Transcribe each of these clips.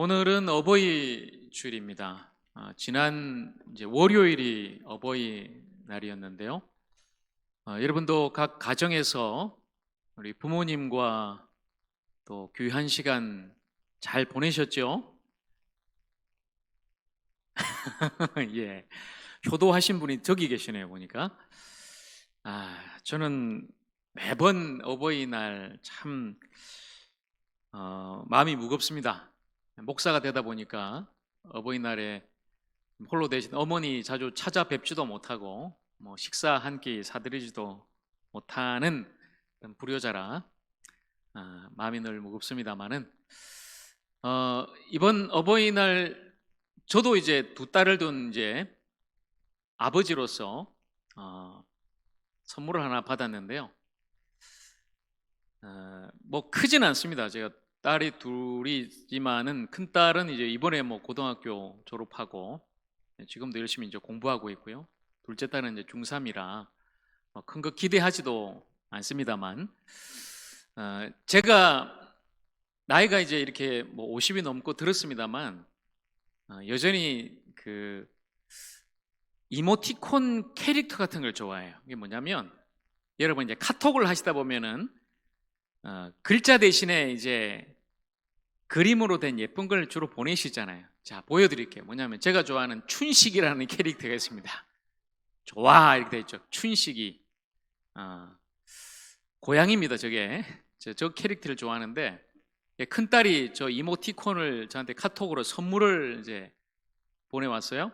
오늘은 어버이 주일입니다. 지난 이제 월요일이 어버이 날이었는데요. 여러분도 각 가정에서 우리 부모님과 또 귀한 시간 잘 보내셨죠? 예. 효도하신 분이 저기 계시네요, 보니까. 저는 매번 어버이날 참 마음이 무겁습니다. 목사가 되다 보니까 어버이날에 홀로 되신 어머니 자주 찾아뵙지도 못하고 뭐 식사 한 끼 사드리지도 못하는 그런 불효자라 마음이 늘 무겁습니다만은 이번 어버이날 저도 이제 두 딸을 둔 이제 아버지로서 선물을 하나 받았는데요. 뭐 크진 않습니다. 제가 딸이 둘이지만은 큰 딸은 이제 이번에 뭐 고등학교 졸업하고 지금도 열심히 이제 공부하고 있고요. 둘째 딸은 이제 중3이라 큰 거 기대하지도 않습니다만, 제가 나이가 이제 이렇게 뭐 50이 넘고 들었습니다만, 여전히 그 이모티콘 캐릭터 같은 걸 좋아해요. 이게 뭐냐면, 여러분 이제 카톡을 하시다 보면은 글자 대신에 이제 그림으로 된 예쁜 걸 주로 보내시잖아요. 자, 보여드릴게요. 뭐냐면 제가 좋아하는 춘식이라는 캐릭터가 있습니다. 좋아 이렇게 돼 있죠. 춘식이 고양이입니다. 저게 저 캐릭터를 좋아하는데 큰 딸이 저 이모티콘을 저한테 카톡으로 선물을 이제 보내왔어요.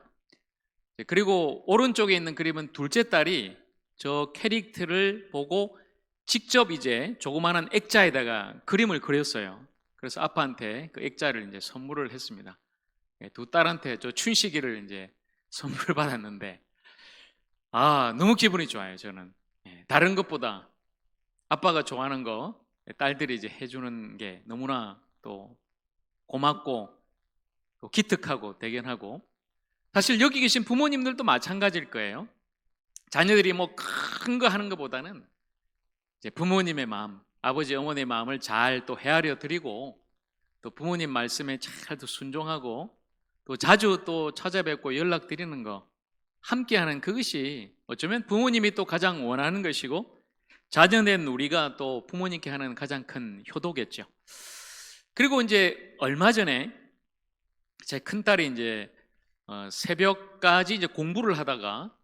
그리고 오른쪽에 있는 그림은 둘째 딸이 저 캐릭터를 보고 직접 이제 조그마한 액자에다가 그림을 그렸어요. 그래서 아빠한테 그 액자를 이제 선물을 했습니다. 두 딸한테 저 춘식이를 이제 선물을 받았는데 너무 기분이 좋아요. 저는 다른 것보다 아빠가 좋아하는 거 딸들이 이제 해주는 게 너무나 또 고맙고 또 기특하고 대견하고, 사실 여기 계신 부모님들도 마찬가지일 거예요. 자녀들이 뭐 큰 거 하는 것보다는 이제 부모님의 마음, 아버지 어머니의 마음을 잘 또 헤아려 드리고 또 부모님 말씀에 잘 또 순종하고 또 자주 또 찾아뵙고 연락 드리는 거 함께하는 그것이 어쩌면 부모님이 또 가장 원하는 것이고 자녀된 우리가 또 부모님께 하는 가장 큰 효도겠죠. 그리고 이제 얼마 전에 제 큰딸이 이제 새벽까지 이제 공부를 하다가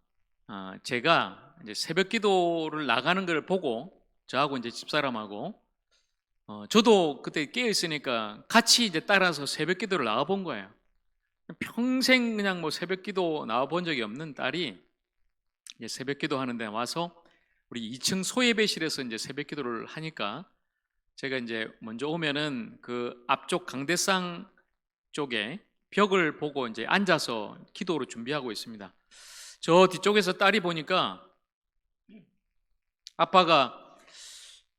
제가 이제 새벽 기도를 나가는 걸 보고 저하고 이제 집사람하고 저도 그때 깨어 있으니까 같이 이제 따라서 새벽 기도를 나와 본 거예요. 평생 그냥 뭐 새벽 기도 나와 본 적이 없는 딸이 이제 새벽 기도 하는데 와서 우리 2층 소예배실에서 이제 새벽 기도를 하니까 제가 이제 먼저 오면은 그 앞쪽 강대상 쪽에 벽을 보고 이제 앉아서 기도를 준비하고 있습니다. 저 뒤쪽에서 딸이 보니까 아빠가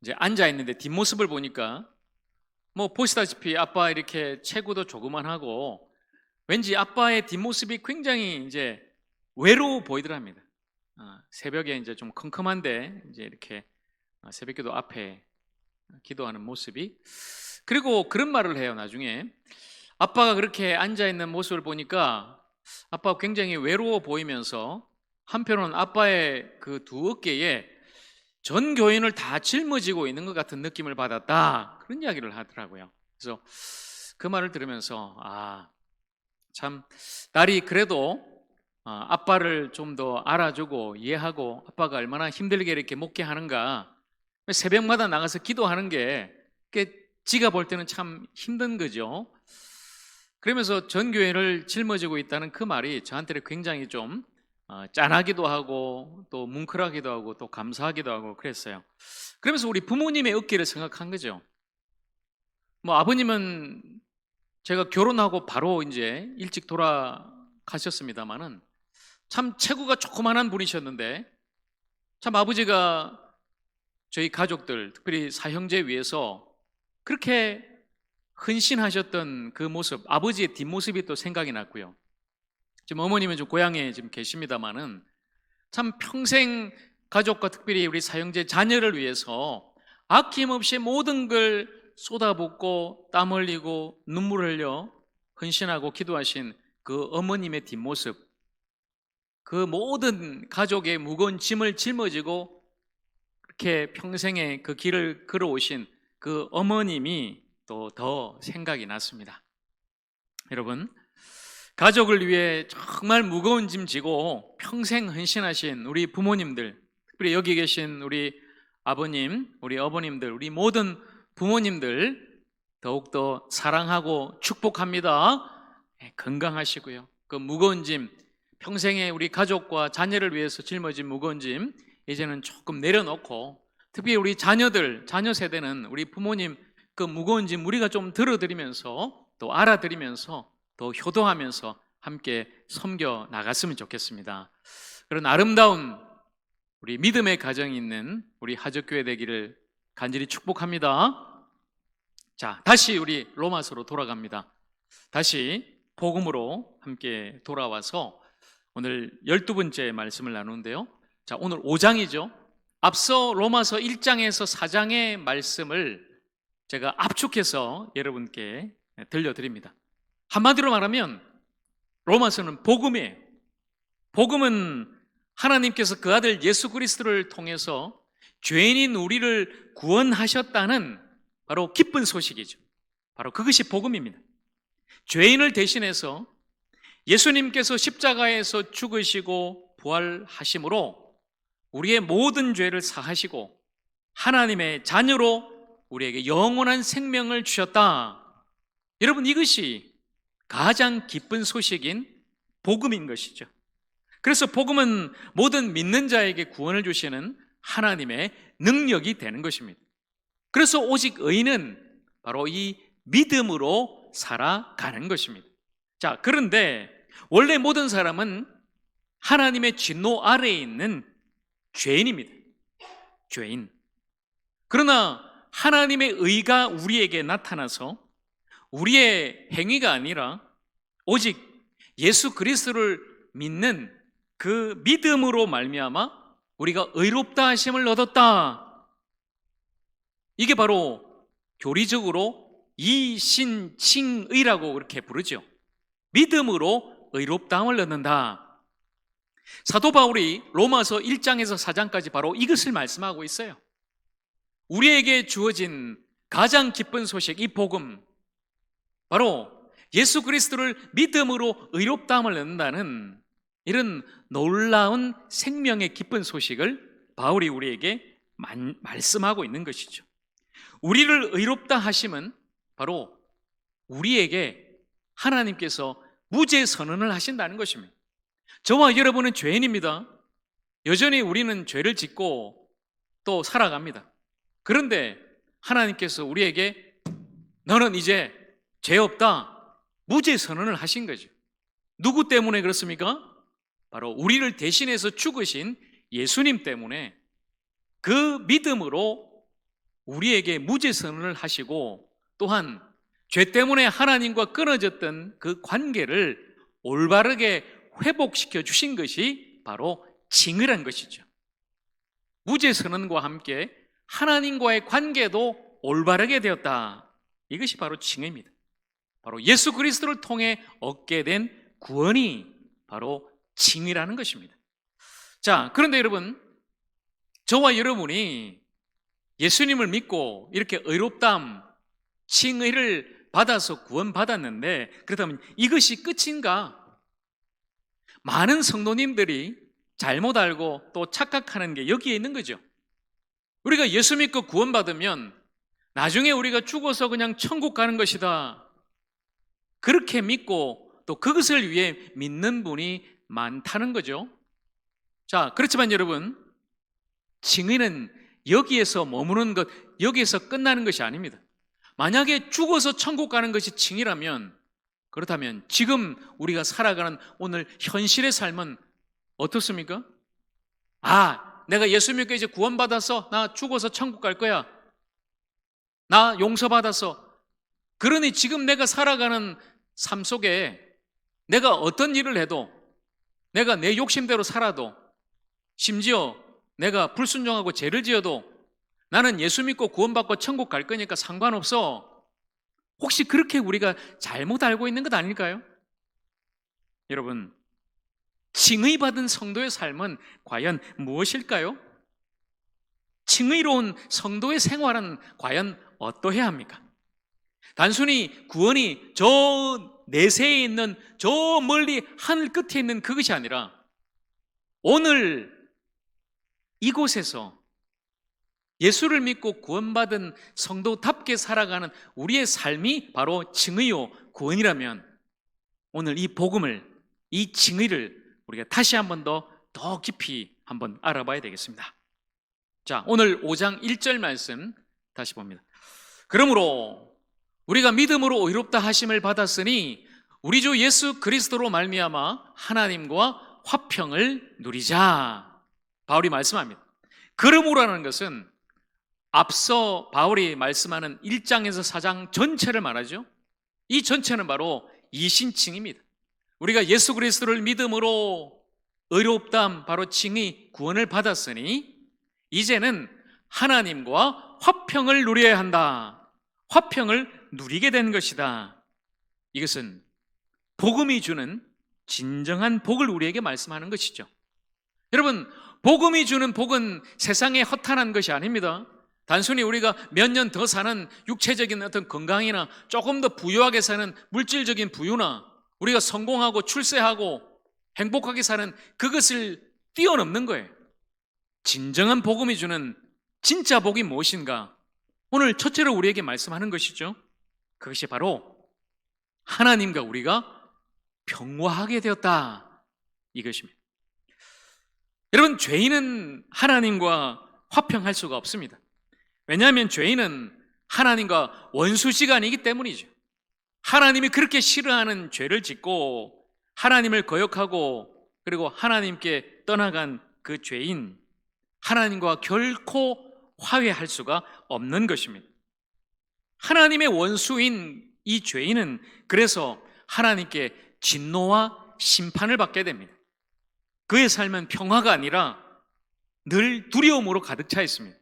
이제 앉아 있는데 뒷모습을 보니까 뭐 보시다시피 아빠 이렇게 체구도 조그만하고 왠지 아빠의 뒷모습이 굉장히 이제 외로워 보이더랍니다. 새벽에 이제 좀 컴컴한데 이제 이렇게 새벽기도 앞에 기도하는 모습이, 그리고 그런 말을 해요. 나중에 아빠가 그렇게 앉아 있는 모습을 보니까 아빠가 굉장히 외로워 보이면서 한편으로는 아빠의 그 두 어깨에 전 교인을 다 짊어지고 있는 것 같은 느낌을 받았다, 그런 이야기를 하더라고요. 그래서 그 말을 들으면서 참 딸이 그래도 아빠를 좀 더 알아주고 이해하고 아빠가 얼마나 힘들게 이렇게 목회하는가, 새벽마다 나가서 기도하는 게 지가 볼 때는 참 힘든 거죠. 그러면서 전 교회를 짊어지고 있다는 그 말이 저한테는 굉장히 좀 짠하기도 하고 또 뭉클하기도 하고 또 감사하기도 하고 그랬어요. 그러면서 우리 부모님의 어깨를 생각한 거죠. 뭐 아버님은 제가 결혼하고 바로 이제 일찍 돌아가셨습니다만은 참 체구가 조그만한 분이셨는데 참 아버지가 저희 가족들, 특별히 사형제 위해서 그렇게 헌신하셨던 그 모습, 아버지의 뒷모습이 또 생각이 났고요. 지금 어머님은 좀 고향에 지금 계십니다만은 참 평생 가족과 특별히 우리 사형제 자녀를 위해서 아낌없이 모든 걸 쏟아붓고 땀 흘리고 눈물 흘려 헌신하고 기도하신 그 어머님의 뒷모습, 그 모든 가족의 무거운 짐을 짊어지고 그렇게 평생의 그 길을 걸어오신 그 어머님이 또 더 생각이 났습니다. 여러분, 가족을 위해 정말 무거운 짐 지고 평생 헌신하신 우리 부모님들, 특별히 여기 계신 우리 아버님, 우리 어머님들, 우리 모든 부모님들 더욱더 사랑하고 축복합니다. 건강하시고요. 그 무거운 짐, 평생에 우리 가족과 자녀를 위해서 짊어진 무거운 짐 이제는 조금 내려놓고, 특히 우리 자녀들, 자녀 세대는 우리 부모님 그 무거운 짐 우리가 좀 들어드리면서 또 알아드리면서 또 효도하면서 함께 섬겨 나갔으면 좋겠습니다. 그런 아름다운 우리 믿음의 가정이 있는 우리 하적교회 되기를 간절히 축복합니다. 자, 다시 우리 로마서로 돌아갑니다. 다시 복음으로 함께 돌아와서 오늘 12번째 말씀을 나누는데요. 자, 오늘 5장이죠. 앞서 로마서 1장에서 4장의 말씀을 제가 압축해서 여러분께 들려드립니다. 한마디로 말하면 로마서는 복음이에요. 복음은 하나님께서 그 아들 예수 그리스도를 통해서 죄인인 우리를 구원하셨다는 바로 기쁜 소식이죠. 바로 그것이 복음입니다. 죄인을 대신해서 예수님께서 십자가에서 죽으시고 부활하심으로 우리의 모든 죄를 사하시고 하나님의 자녀로 우리에게 영원한 생명을 주셨다. 여러분, 이것이 가장 기쁜 소식인 복음인 것이죠. 그래서 복음은 모든 믿는 자에게 구원을 주시는 하나님의 능력이 되는 것입니다. 그래서 오직 의인은 바로 이 믿음으로 살아가는 것입니다. 자, 그런데 원래 모든 사람은 하나님의 진노 아래에 있는 죄인입니다. 죄인. 그러나 하나님의 의가 우리에게 나타나서 우리의 행위가 아니라 오직 예수 그리스도를 믿는 그 믿음으로 말미암아 우리가 의롭다 하심을 얻었다. 이게 바로 교리적으로 이신칭의라고 그렇게 부르죠. 믿음으로 의롭다함을 얻는다. 사도 바울이 로마서 1장에서 4장까지 바로 이것을 말씀하고 있어요. 우리에게 주어진 가장 기쁜 소식, 이 복음, 바로 예수 그리스도를 믿음으로 의롭다함을 얻는다는 이런 놀라운 생명의 기쁜 소식을 바울이 우리에게 말씀하고 있는 것이죠. 우리를 의롭다 하심은 바로 우리에게 하나님께서 무죄 선언을 하신다는 것입니다. 저와 여러분은 죄인입니다. 여전히 우리는 죄를 짓고 또 살아갑니다. 그런데 하나님께서 우리에게 너는 이제 죄 없다, 무죄 선언을 하신 거죠. 누구 때문에 그렇습니까? 바로 우리를 대신해서 죽으신 예수님 때문에 그 믿음으로 우리에게 무죄 선언을 하시고 또한 죄 때문에 하나님과 끊어졌던 그 관계를 올바르게 회복시켜 주신 것이 바로 징의란 것이죠. 무죄 선언과 함께 하나님과의 관계도 올바르게 되었다. 이것이 바로 징의입니다. 바로 예수 그리스도를 통해 얻게 된 구원이 바로 징의라는 것입니다. 자, 그런데 여러분, 저와 여러분이 예수님을 믿고 이렇게 의롭다함, 칭의를 받아서 구원받았는데 그렇다면 이것이 끝인가? 많은 성도님들이 잘못 알고 또 착각하는 게 여기에 있는 거죠. 우리가 예수 믿고 구원받으면 나중에 우리가 죽어서 그냥 천국 가는 것이다. 그렇게 믿고 또 그것을 위해 믿는 분이 많다는 거죠. 자, 그렇지만 여러분, 징의는 여기에서 머무는 것, 여기에서 끝나는 것이 아닙니다. 만약에 죽어서 천국 가는 것이 징의라면, 그렇다면 지금 우리가 살아가는 오늘 현실의 삶은 어떻습니까? 아, 내가 예수 믿고 이제 구원받아서 나 죽어서 천국 갈 거야. 나 용서받아서. 그러니 지금 내가 살아가는 삶 속에 내가 어떤 일을 해도, 내가 내 욕심대로 살아도, 심지어 내가 불순종하고 죄를 지어도 나는 예수 믿고 구원받고 천국 갈 거니까 상관없어. 혹시 그렇게 우리가 잘못 알고 있는 것 아닐까요? 여러분, 칭의받은 성도의 삶은 과연 무엇일까요? 칭의로운 성도의 생활은 과연 어떠해야 합니까? 단순히 구원이 저 내세에 있는 저 멀리 하늘 끝에 있는 그것이 아니라 오늘 이곳에서 예수를 믿고 구원받은 성도답게 살아가는 우리의 삶이 바로 칭의요 구원이라면 오늘 이 복음을, 이 칭의를 우리가 다시 한 번 더 깊이 한번 알아봐야 되겠습니다. 자, 오늘 5장 1절 말씀 다시 봅니다. 그러므로 우리가 믿음으로 의롭다 하심을 받았으니 우리 주 예수 그리스도로 말미암아 하나님과 화평을 누리자. 바울이 말씀합니다. 그러므로라는 것은 앞서 바울이 말씀하는 1장에서 4장 전체를 말하죠. 이 전체는 바로 이신칭입니다. 우리가 예수 그리스도를 믿음으로 의롭다함, 바로 칭의, 구원을 받았으니 이제는 하나님과 화평을 누려야 한다. 화평을 누리게 된 것이다. 이것은 복음이 주는 진정한 복을 우리에게 말씀하는 것이죠. 여러분, 복음이 주는 복은 세상에 허탄한 것이 아닙니다. 단순히 우리가 몇 년 더 사는 육체적인 어떤 건강이나 조금 더 부유하게 사는 물질적인 부유나 우리가 성공하고 출세하고 행복하게 사는 그것을 뛰어넘는 거예요. 진정한 복음이 주는 진짜 복이 무엇인가? 오늘 첫째로 우리에게 말씀하는 것이죠. 그것이 바로 하나님과 우리가 평화하게 되었다. 이것입니다. 여러분, 죄인은 하나님과 화평할 수가 없습니다. 왜냐하면 죄인은 하나님과 원수지간이기 때문이죠. 하나님이 그렇게 싫어하는 죄를 짓고 하나님을 거역하고 그리고 하나님께 떠나간 그 죄인, 하나님과 결코 화해할 수가 없는 것입니다. 하나님의 원수인 이 죄인은 그래서 하나님께 진노와 심판을 받게 됩니다. 그의 삶은 평화가 아니라 늘 두려움으로 가득 차 있습니다.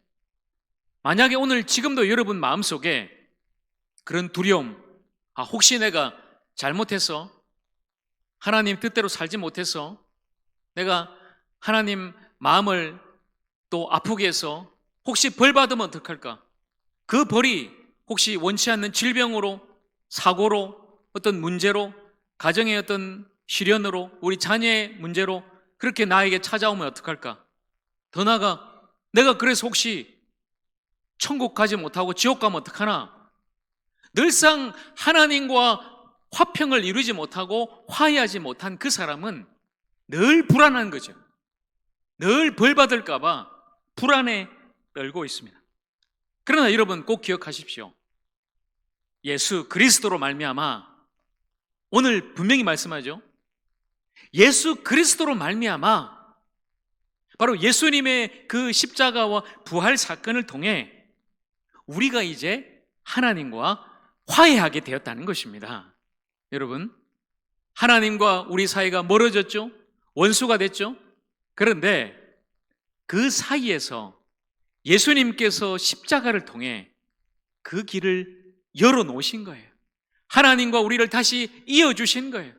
만약에 오늘 지금도 여러분 마음속에 그런 두려움, 혹시 내가 잘못해서 하나님 뜻대로 살지 못해서 내가 하나님 마음을 또 아프게 해서 혹시 벌 받으면 어떡할까? 그 벌이 혹시 원치 않는 질병으로, 사고로, 어떤 문제로, 가정의 어떤 시련으로, 우리 자녀의 문제로 그렇게 나에게 찾아오면 어떡할까? 더 나아가 내가 그래서 혹시 천국 가지 못하고 지옥 가면 어떡하나? 늘상 하나님과 화평을 이루지 못하고 화해하지 못한 그 사람은 늘 불안한 거죠. 늘 벌 받을까 봐 불안에 떨고 있습니다. 그러나 여러분 꼭 기억하십시오. 예수 그리스도로 말미암아, 오늘 분명히 말씀하죠. 예수 그리스도로 말미암아, 바로 예수님의 그 십자가와 부활 사건을 통해 우리가 이제 하나님과 화해하게 되었다는 것입니다. 여러분, 하나님과 우리 사이가 멀어졌죠? 원수가 됐죠? 그런데 그 사이에서 예수님께서 십자가를 통해 그 길을 열어놓으신 거예요. 하나님과 우리를 다시 이어주신 거예요.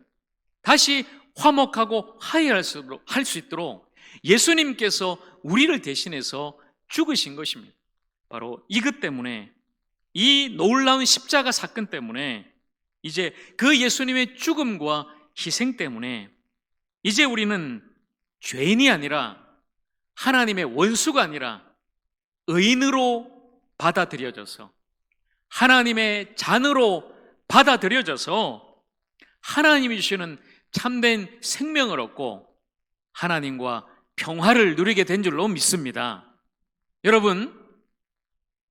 다시 화목하고 화해할 수 있도록 예수님께서 우리를 대신해서 죽으신 것입니다. 바로 이것 때문에, 이 놀라운 십자가 사건 때문에, 이제 그 예수님의 죽음과 희생 때문에 이제 우리는 죄인이 아니라 하나님의 원수가 아니라 의인으로 받아들여져서 하나님의 자녀로 받아들여져서 하나님이 주시는 참된 생명을 얻고 하나님과 평화를 누리게 된 줄로 믿습니다. 여러분,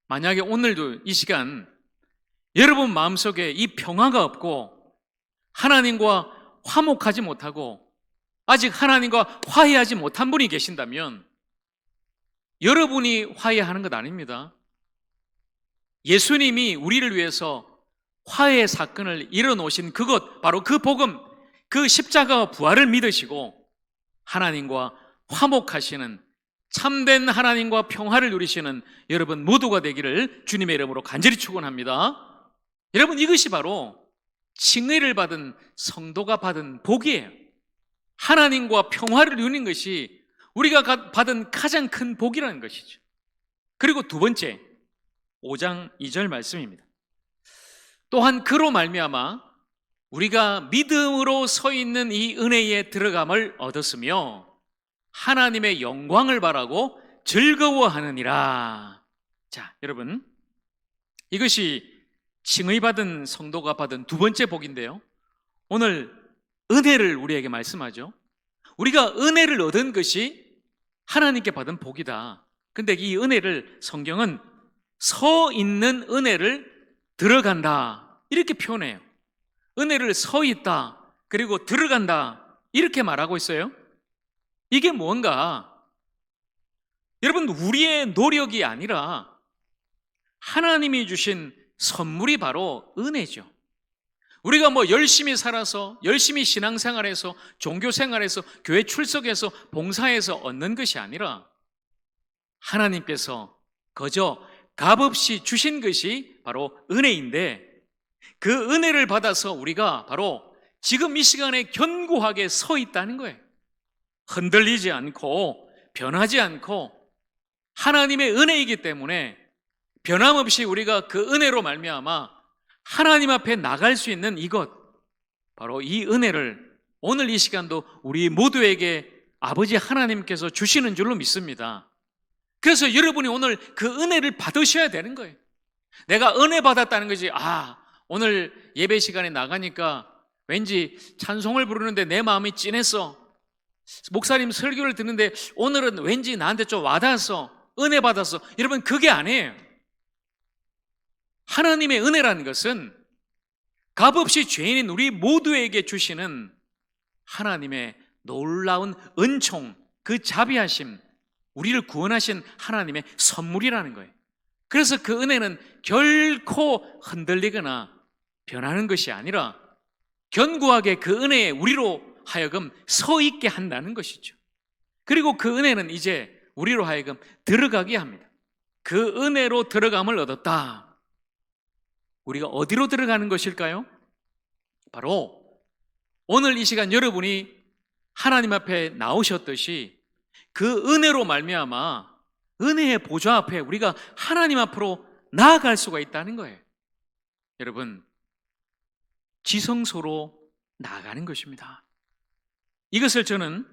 만약에 오늘도 이 시간 여러분 마음속에 이 평화가 없고 하나님과 화목하지 못하고 아직 하나님과 화해하지 못한 분이 계신다면 여러분이 화해하는 것 아닙니다. 예수님이 우리를 위해서 화해 사건을 이뤄놓으신 그것, 바로 그 복음, 그 십자가와 부활을 믿으시고 하나님과 화목하시는 참된 하나님과 평화를 누리시는 여러분 모두가 되기를 주님의 이름으로 간절히 축원합니다. 여러분, 이것이 바로 칭의를 받은 성도가 받은 복이에요. 하나님과 평화를 누리는 것이 우리가 받은 가장 큰 복이라는 것이죠. 그리고 두 번째, 5장 2절 말씀입니다. 또한 그로 말미암아 우리가 믿음으로 서 있는 이 은혜에 들어감을 얻었으며 하나님의 영광을 바라고 즐거워하느니라. 자, 여러분, 이것이 칭의받은 성도가 받은 두 번째 복인데요, 오늘 은혜를 우리에게 말씀하죠. 우리가 은혜를 얻은 것이 하나님께 받은 복이다. 근데 이 은혜를 성경은 서 있는 은혜를 들어간다 이렇게 표현해요. 은혜를 서 있다, 그리고 들어간다 이렇게 말하고 있어요. 이게 뭔가, 여러분, 우리의 노력이 아니라 하나님이 주신 선물이 바로 은혜죠. 우리가 열심히 살아서, 열심히 신앙생활해서, 종교생활에서, 교회 출석해서, 봉사해서 얻는 것이 아니라 하나님께서 거저 값없이 주신 것이 바로 은혜인데, 그 은혜를 받아서 우리가 바로 지금 이 시간에 견고하게 서 있다는 거예요. 흔들리지 않고 변하지 않고 하나님의 은혜이기 때문에 변함없이 우리가 그 은혜로 말미암아 하나님 앞에 나갈 수 있는 이것, 바로 이 은혜를 오늘 이 시간도 우리 모두에게 아버지 하나님께서 주시는 줄로 믿습니다. 그래서 여러분이 오늘 그 은혜를 받으셔야 되는 거예요. 내가 은혜 받았다는 거지, 오늘 예배 시간에 나가니까 왠지 찬송을 부르는데 내 마음이 찐했어, 목사님 설교를 듣는데 오늘은 왠지 나한테 좀 와닿았어, 은혜 받았어. 여러분, 그게 아니에요. 하나님의 은혜라는 것은 값없이 죄인인 우리 모두에게 주시는 하나님의 놀라운 은총, 그 자비하심, 우리를 구원하신 하나님의 선물이라는 거예요. 그래서 그 은혜는 결코 흔들리거나 변하는 것이 아니라 견고하게 그 은혜에 우리로 하여금 서 있게 한다는 것이죠. 그리고 그 은혜는 이제 우리로 하여금 들어가게 합니다. 그 은혜로 들어감을 얻었다. 우리가 어디로 들어가는 것일까요? 바로 오늘 이 시간 여러분이 하나님 앞에 나오셨듯이 그 은혜로 말미암아 은혜의 보좌 앞에 우리가 하나님 앞으로 나아갈 수가 있다는 거예요. 여러분, 지성소로 나아가는 것입니다. 이것을 저는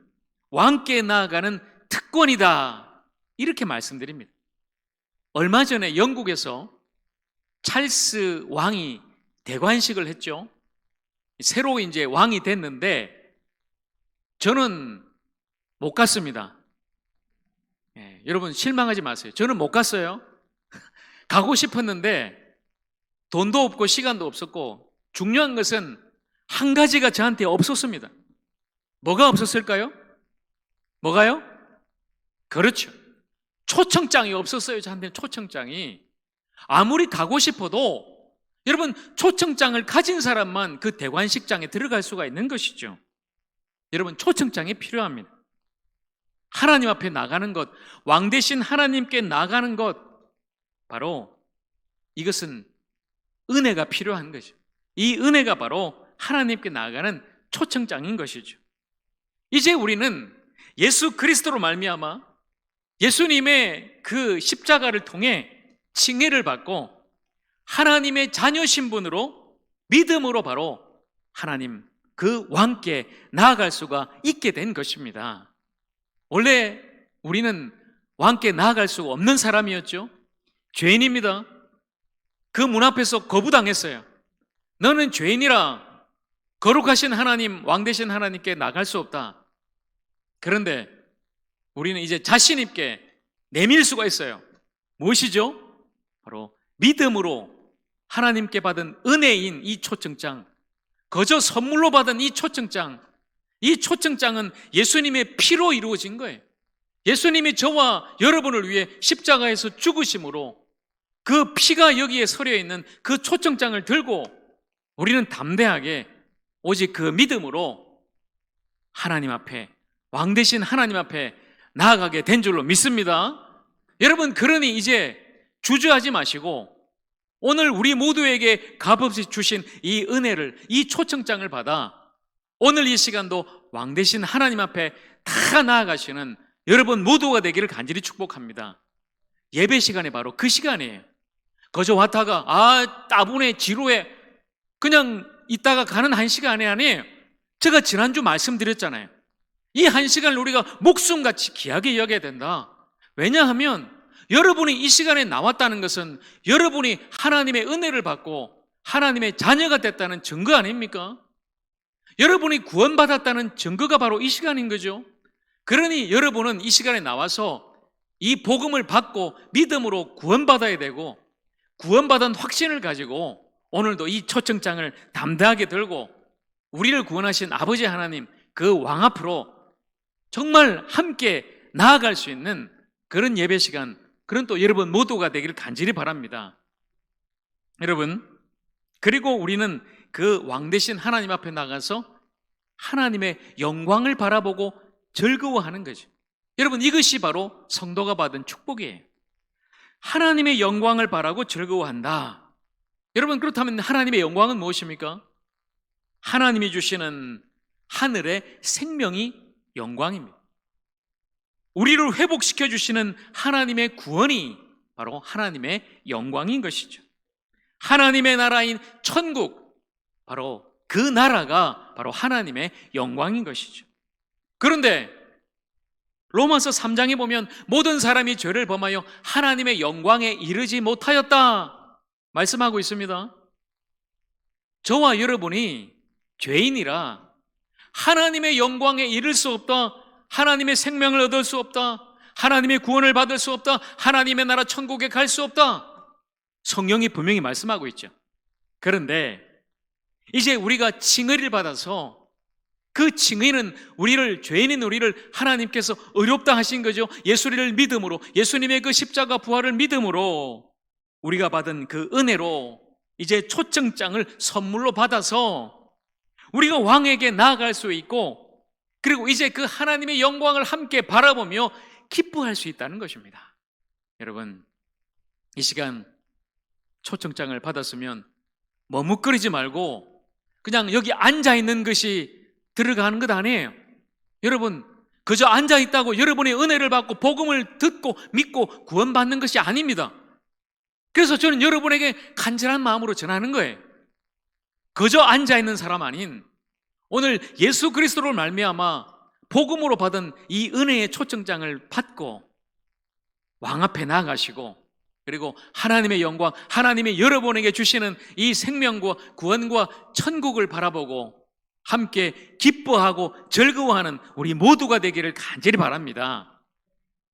왕께 나아가는 특권이다 이렇게 말씀드립니다. 얼마 전에 영국에서 찰스 왕이 대관식을 했죠. 새로 이제 왕이 됐는데 저는 못 갔습니다. 여러분, 실망하지 마세요. 저는 못 갔어요. 가고 싶었는데 돈도 없고 시간도 없었고, 중요한 것은 한 가지가 저한테 없었습니다. 뭐가 없었을까요? 뭐가요? 그렇죠. 초청장이 없었어요. 저한테는 초청장이. 아무리 가고 싶어도 여러분, 초청장을 가진 사람만 그 대관식장에 들어갈 수가 있는 것이죠. 여러분, 초청장이 필요합니다. 하나님 앞에 나가는 것, 왕 대신 하나님께 나가는 것, 바로 이것은 은혜가 필요한 거죠. 이 은혜가 바로 하나님께 나아가는 초청장인 것이죠. 이제 우리는 예수 그리스도로 말미암아 예수님의 그 십자가를 통해 칭의를 받고 하나님의 자녀 신분으로 믿음으로 바로 하나님 그 왕께 나아갈 수가 있게 된 것입니다. 원래 우리는 왕께 나아갈 수가 없는 사람이었죠. 죄인입니다. 그 문 앞에서 거부당했어요. 너는 죄인이라 거룩하신 하나님, 왕 되신 하나님께 나갈 수 없다. 그런데 우리는 이제 자신 있게 내밀 수가 있어요. 무엇이죠? 바로 믿음으로 하나님께 받은 은혜인 이 초청장, 거저 선물로 받은 이 초청장, 이 초청장은 예수님의 피로 이루어진 거예요. 예수님이 저와 여러분을 위해 십자가에서 죽으심으로 그 피가 여기에 서려 있는 그 초청장을 들고 우리는 담대하게 오직 그 믿음으로 하나님 앞에, 왕 되신 하나님 앞에 나아가게 된 줄로 믿습니다. 여러분, 그러니 이제 주저하지 마시고 오늘 우리 모두에게 값없이 주신 이 은혜를, 이 초청장을 받아 오늘 이 시간도 왕 되신 하나님 앞에 다 나아가시는 여러분 모두가 되기를 간절히 축복합니다. 예배 시간이 바로 그 시간이에요. 거저 왔다가 따분해 지루해 그냥 있다가 가는 한 시간이 아니에요. 제가 지난주 말씀드렸잖아요. 이 한 시간을 우리가 목숨같이 귀하게 여겨야 된다. 왜냐하면 여러분이 이 시간에 나왔다는 것은 여러분이 하나님의 은혜를 받고 하나님의 자녀가 됐다는 증거 아닙니까? 여러분이 구원받았다는 증거가 바로 이 시간인 거죠. 그러니 여러분은 이 시간에 나와서 이 복음을 받고 믿음으로 구원받아야 되고, 구원받은 확신을 가지고 오늘도 이 초청장을 담대하게 들고 우리를 구원하신 아버지 하나님 그 왕 앞으로 정말 함께 나아갈 수 있는 그런 예배 시간, 그런 또 여러분 모두가 되기를 간절히 바랍니다. 여러분, 그리고 우리는 그 왕 되신 하나님 앞에 나가서 하나님의 영광을 바라보고 즐거워하는 거죠. 여러분, 이것이 바로 성도가 받은 축복이에요. 하나님의 영광을 바라고 즐거워한다. 여러분, 그렇다면 하나님의 영광은 무엇입니까? 하나님이 주시는 하늘의 생명이 영광입니다. 우리를 회복시켜 주시는 하나님의 구원이 바로 하나님의 영광인 것이죠. 하나님의 나라인 천국, 바로 그 나라가 바로 하나님의 영광인 것이죠. 그런데 로마서 3장에 보면 모든 사람이 죄를 범하여 하나님의 영광에 이르지 못하였다 말씀하고 있습니다. 저와 여러분이 죄인이라 하나님의 영광에 이를 수 없다, 하나님의 생명을 얻을 수 없다, 하나님의 구원을 받을 수 없다, 하나님의 나라 천국에 갈 수 없다, 성령이 분명히 말씀하고 있죠. 그런데 이제 우리가 칭의를 받아서 그 칭의는 우리를, 죄인인 우리를 하나님께서 의롭다 하신 거죠. 예수를 믿음으로, 예수님의 그 십자가 부활을 믿음으로 우리가 받은 그 은혜로 이제 초청장을 선물로 받아서 우리가 왕에게 나아갈 수 있고, 그리고 이제 그 하나님의 영광을 함께 바라보며 기뻐할 수 있다는 것입니다. 여러분, 이 시간 초청장을 받았으면 머뭇거리지 말고 그냥 여기 앉아있는 것이 들어가는 것 아니에요. 여러분, 그저 앉아있다고 여러분의 은혜를 받고 복음을 듣고 믿고 구원받는 것이 아닙니다. 그래서 저는 여러분에게 간절한 마음으로 전하는 거예요. 그저 앉아있는 사람 아닌 오늘 예수 그리스도를 말미암아 복음으로 받은 이 은혜의 초청장을 받고 왕 앞에 나아가시고, 그리고 하나님의 영광, 하나님이 여러분에게 주시는 이 생명과 구원과 천국을 바라보고 함께 기뻐하고 즐거워하는 우리 모두가 되기를 간절히 바랍니다.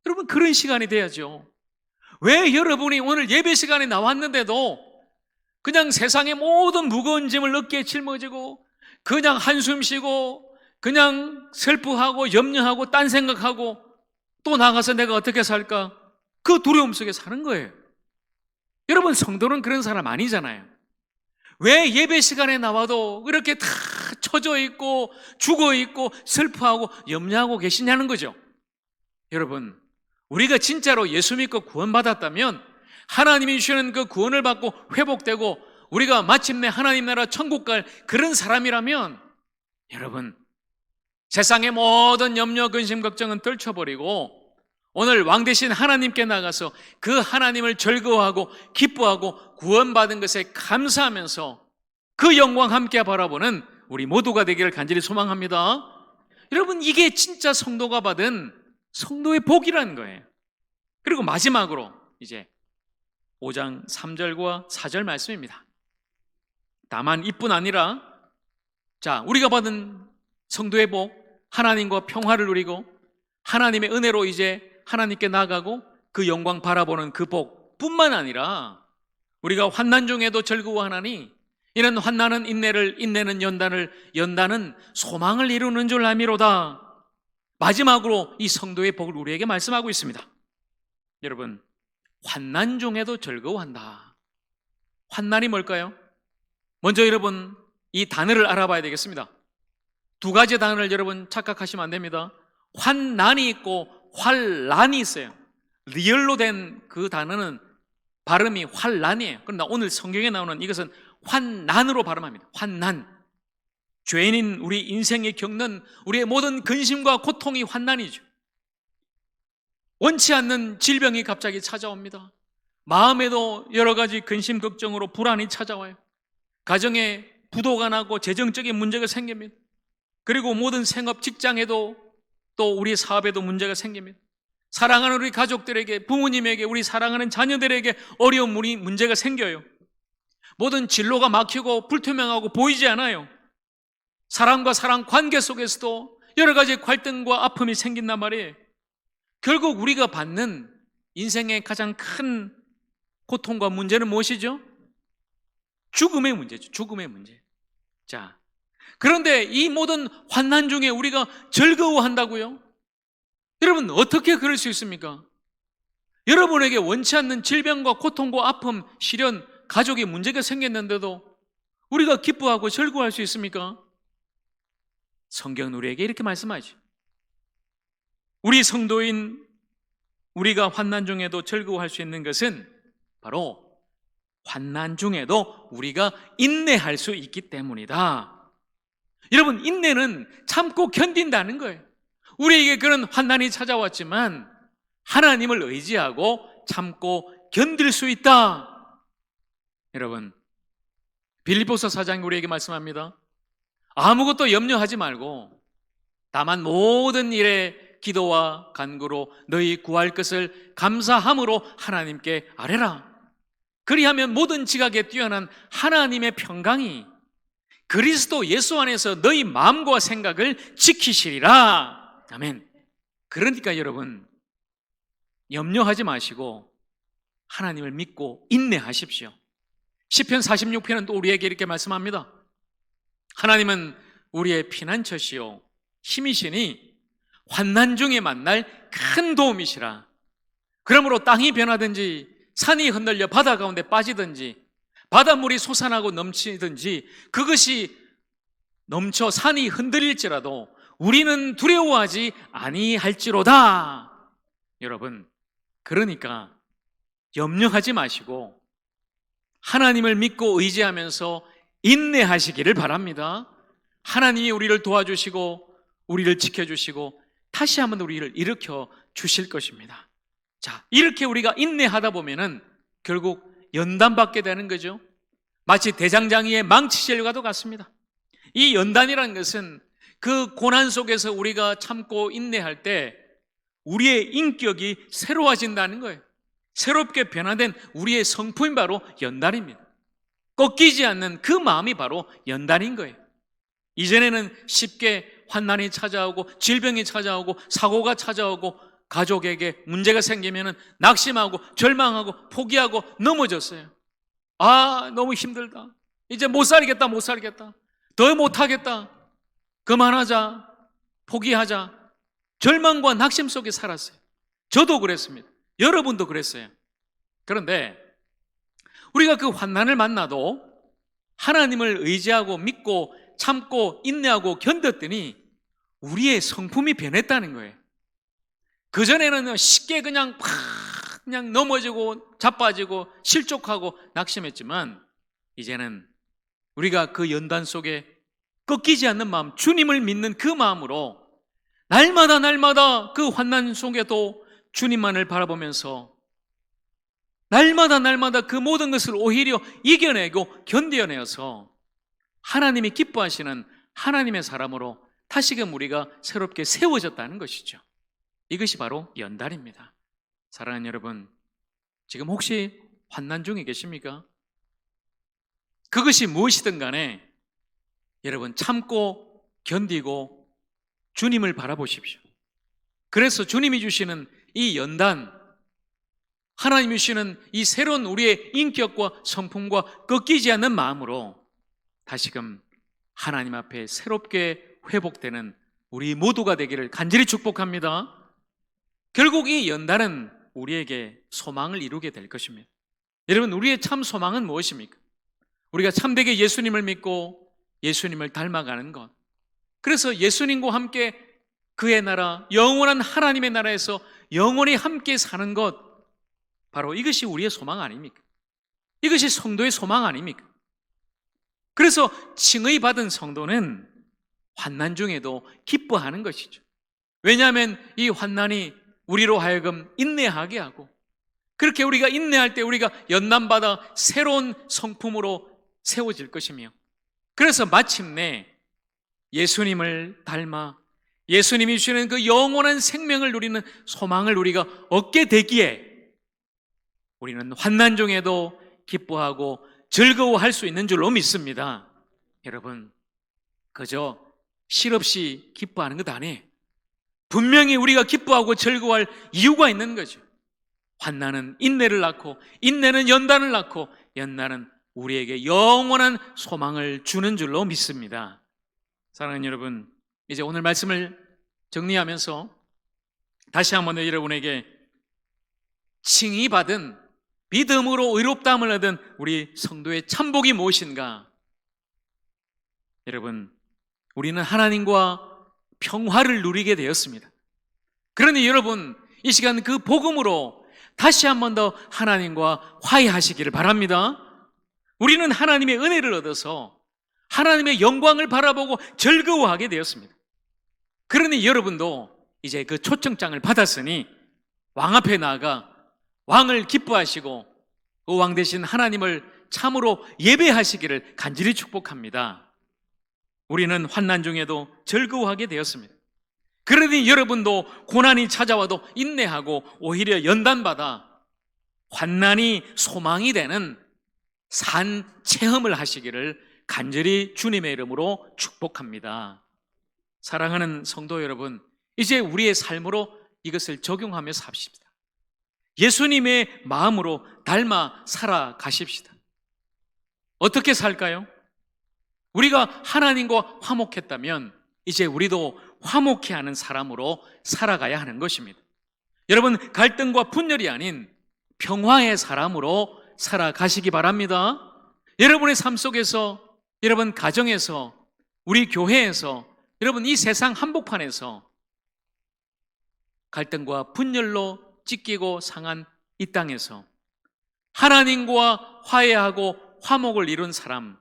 여러분, 그런 시간이 돼야죠. 왜 여러분이 오늘 예배 시간에 나왔는데도 그냥 세상의 모든 무거운 짐을 어깨에 짊어지고 그냥 한숨 쉬고 그냥 슬퍼하고 염려하고 딴 생각하고 또 나가서 내가 어떻게 살까? 그 두려움 속에 사는 거예요. 여러분, 성도는 그런 사람 아니잖아요. 왜 예배 시간에 나와도 그렇게 다 처져 있고 죽어 있고 슬퍼하고 염려하고 계시냐는 거죠. 여러분, 우리가 진짜로 예수 믿고 구원받았다면, 하나님이 주시는 그 구원을 받고 회복되고 우리가 마침내 하나님 나라 천국 갈 그런 사람이라면, 여러분, 세상의 모든 염려, 근심, 걱정은 떨쳐버리고 오늘 왕 되신 하나님께 나가서 그 하나님을 즐거워하고 기뻐하고 구원받은 것에 감사하면서 그 영광 함께 바라보는 우리 모두가 되기를 간절히 소망합니다. 여러분, 이게 진짜 성도가 받은 성도의 복이라는 거예요. 그리고 마지막으로 이제 5장 3절과 4절 말씀입니다. 다만 이뿐 아니라, 자, 우리가 받은 성도의 복, 하나님과 평화를 누리고 하나님의 은혜로 이제 하나님께 나아가고 그 영광 바라보는 그 복뿐만 아니라 우리가 환난 중에도 즐거워하나니 이는 환난은 인내를, 인내는 연단을, 연단은 소망을 이루는 줄 알미로다. 마지막으로 이 성도의 복을 우리에게 말씀하고 있습니다. 여러분, 환난 중에도 즐거워한다. 환난이 뭘까요? 먼저 여러분, 이 단어를 알아봐야 되겠습니다. 두 가지 단어를 여러분 착각하시면 안 됩니다. 환난이 있고 환란이 있어요. 리얼로 된 그 단어는 발음이 환난이에요. 그러나 오늘 성경에 나오는 이것은 환난으로 발음합니다. 환난. 죄인인 우리 인생에 겪는 우리의 모든 근심과 고통이 환난이죠. 원치 않는 질병이 갑자기 찾아옵니다. 마음에도 여러 가지 근심, 걱정으로 불안이 찾아와요. 가정에 부도가 나고 재정적인 문제가 생깁니다. 그리고 모든 생업, 직장에도 또 우리 사업에도 문제가 생깁니다. 사랑하는 우리 가족들에게, 부모님에게, 우리 사랑하는 자녀들에게 어려운 문제가 생겨요. 모든 진로가 막히고 불투명하고 보이지 않아요. 사람과 사람 관계 속에서도 여러 가지 갈등과 아픔이 생긴단 말이에요. 결국 우리가 받는 인생의 가장 큰 고통과 문제는 무엇이죠? 죽음의 문제죠. 죽음의 문제. 자, 그런데 이 모든 환난 중에 우리가 즐거워한다고요? 여러분, 어떻게 그럴 수 있습니까? 여러분에게 원치 않는 질병과 고통과 아픔, 시련, 가족에 문제가 생겼는데도 우리가 기뻐하고 즐거워할 수 있습니까? 성경은 우리에게 이렇게 말씀하죠. 우리 성도인 우리가 환난 중에도 즐거워할 수 있는 것은 바로 환난 중에도 우리가 인내할 수 있기 때문이다. 여러분, 인내는 참고 견딘다는 거예요. 우리에게 그런 환난이 찾아왔지만 하나님을 의지하고 참고 견딜 수 있다. 여러분, 빌립보서 4장이 우리에게 말씀합니다. 아무것도 염려하지 말고 다만 모든 일에 기도와 간구로 너희 구할 것을 감사함으로 하나님께 아뢰라. 그리하면 모든 지각에 뛰어난 하나님의 평강이 그리스도 예수 안에서 너희 마음과 생각을 지키시리라. 아멘. 그러니까 여러분, 염려하지 마시고 하나님을 믿고 인내하십시오. 시편 46편은 또 우리에게 이렇게 말씀합니다. 하나님은 우리의 피난처시요 힘이시니 환난 중에 만날 큰 도움이시라. 그러므로 땅이 변하든지 산이 흔들려 바다 가운데 빠지든지 바닷물이 솟아나고 넘치든지 그것이 넘쳐 산이 흔들릴지라도 우리는 두려워하지 아니할지로다. 여러분, 그러니까 염려하지 마시고 하나님을 믿고 의지하면서 인내하시기를 바랍니다. 하나님이 우리를 도와주시고 우리를 지켜주시고 다시 한번 우리를 일으켜 주실 것입니다. 자, 이렇게 우리가 인내하다 보면은 결국 연단받게 되는 거죠. 마치 대장장이의 망치실과도 같습니다. 이 연단이라는 것은 그 고난 속에서 우리가 참고 인내할 때 우리의 인격이 새로워진다는 거예요. 새롭게 변화된 우리의 성품이 바로 연단입니다. 꺾이지 않는 그 마음이 바로 연단인 거예요. 이전에는 쉽게 환난이 찾아오고 질병이 찾아오고 사고가 찾아오고 가족에게 문제가 생기면 낙심하고 절망하고 포기하고 넘어졌어요. 아, 너무 힘들다. 이제 못 살겠다. 더 못하겠다. 그만하자. 포기하자. 절망과 낙심 속에 살았어요. 저도 그랬습니다. 여러분도 그랬어요. 그런데 우리가 그 환난을 만나도 하나님을 의지하고 믿고 참고 인내하고 견뎠더니 우리의 성품이 변했다는 거예요. 그전에는 쉽게 그냥 넘어지고 자빠지고 실족하고 낙심했지만 이제는 우리가 그 연단 속에 꺾이지 않는 마음, 주님을 믿는 그 마음으로 날마다 그 환난 속에도 주님만을 바라보면서 날마다 그 모든 것을 오히려 이겨내고 견뎌내어서 하나님이 기뻐하시는 하나님의 사람으로 다시금 우리가 새롭게 세워졌다는 것이죠. 이것이 바로 연단입니다. 사랑하는 여러분, 지금 혹시 환난 중에 계십니까? 그것이 무엇이든 간에 여러분 참고 견디고 주님을 바라보십시오. 그래서 주님이 주시는 이 연단, 하나님이 주시는 이 새로운 우리의 인격과 성품과 꺾이지 않는 마음으로 다시금 하나님 앞에 새롭게 회복되는 우리 모두가 되기를 간절히 축복합니다. 결국 이 연단은 우리에게 소망을 이루게 될 것입니다. 여러분, 우리의 참 소망은 무엇입니까? 우리가 참되게 예수님을 믿고 예수님을 닮아가는 것. 그래서 예수님과 함께 그의 나라, 영원한 하나님의 나라에서 영원히 함께 사는 것. 바로 이것이 우리의 소망 아닙니까? 이것이 성도의 소망 아닙니까? 그래서 칭의 받은 성도는 환난 중에도 기뻐하는 것이죠. 왜냐하면 이 환난이 우리로 하여금 인내하게 하고, 그렇게 우리가 인내할 때 우리가 연단받아 새로운 성품으로 세워질 것이며, 그래서 마침내 예수님을 닮아 예수님이 주시는 그 영원한 생명을 누리는 소망을 우리가 얻게 되기에 우리는 환난 중에도 기뻐하고 즐거워할 수 있는 줄로 믿습니다. 여러분, 그저 실없이 기뻐하는 것 아니에요. 분명히 우리가 기뻐하고 즐거워할 이유가 있는 거죠. 환난은 인내를 낳고, 인내는 연단을 낳고, 연단은 우리에게 영원한 소망을 주는 줄로 믿습니다. 사랑하는 여러분, 이제 오늘 말씀을 정리하면서 다시 한번 여러분에게 칭의받은, 믿음으로 의롭다함을 얻은 우리 성도의 참복이 무엇인가? 여러분, 우리는 하나님과 평화를 누리게 되었습니다. 그러니 여러분, 이 시간 그 복음으로 다시 한 번 더 하나님과 화해하시기를 바랍니다. 우리는 하나님의 은혜를 얻어서 하나님의 영광을 바라보고 즐거워하게 되었습니다. 그러니 여러분도 이제 그 초청장을 받았으니 왕 앞에 나아가 왕을 기뻐하시고 그 왕 대신 하나님을 참으로 예배하시기를 간절히 축복합니다. 우리는 환난 중에도 즐거워하게 되었습니다. 그러니 여러분도 고난이 찾아와도 인내하고 오히려 연단받아 환난이 소망이 되는 산 체험을 하시기를 간절히 주님의 이름으로 축복합니다. 사랑하는 성도 여러분, 이제 우리의 삶으로 이것을 적용하며 삽시다. 예수님의 마음으로 닮아 살아가십시다. 어떻게 살까요? 우리가 하나님과 화목했다면 이제 우리도 화목해 하는 사람으로 살아가야 하는 것입니다. 여러분, 갈등과 분열이 아닌 평화의 사람으로 살아가시기 바랍니다. 여러분의 삶 속에서, 여러분 가정에서, 우리 교회에서, 여러분 이 세상 한복판에서 갈등과 분열로 찢기고 상한 이 땅에서 하나님과 화해하고 화목을 이룬 사람,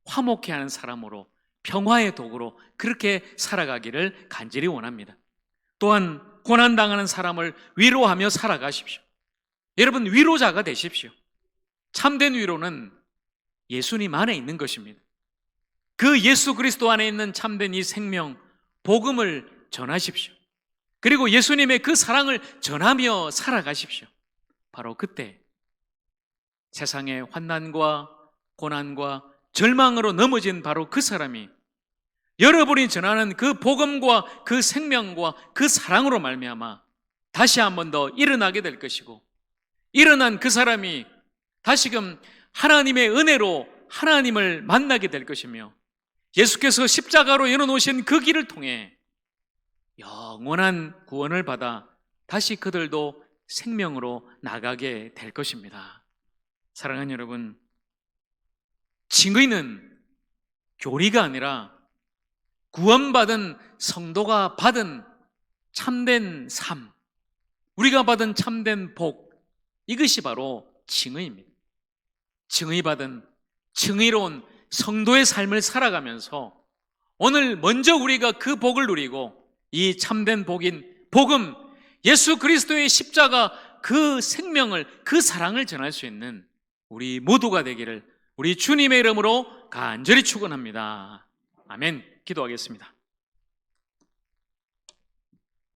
화목해 하는 사람으로 평화의 도구로 그렇게 살아가기를 간절히 원합니다. 또한 고난당하는 사람을 위로하며 살아가십시오. 여러분, 위로자가 되십시오. 참된 위로는 예수님 안에 있는 것입니다. 그 예수 그리스도 안에 있는 참된 이 생명, 복음을 전하십시오. 그리고 예수님의 그 사랑을 전하며 살아가십시오. 바로 그때 세상의 환난과 고난과 절망으로 넘어진 바로 그 사람이 여러분이 전하는 그 복음과 그 생명과 그 사랑으로 말미암아 다시 한 번 더 일어나게 될 것이고, 일어난 그 사람이 다시금 하나님의 은혜로 하나님을 만나게 될 것이며, 예수께서 십자가로 열어놓으신 그 길을 통해 영원한 구원을 받아 다시 그들도 생명으로 나가게 될 것입니다. 사랑하는 여러분, 칭의는 교리가 아니라 구원받은 성도가 받은 참된 삶, 우리가 받은 참된 복, 이것이 바로 칭의입니다. 칭의받은 칭의로운 성도의 삶을 살아가면서 오늘 먼저 우리가 그 복을 누리고 이 참된 복인 복음, 예수 그리스도의 십자가 그 생명을, 그 사랑을 전할 수 있는 우리 모두가 되기를 우리 주님의 이름으로 간절히 축원합니다. 아멘. 기도하겠습니다.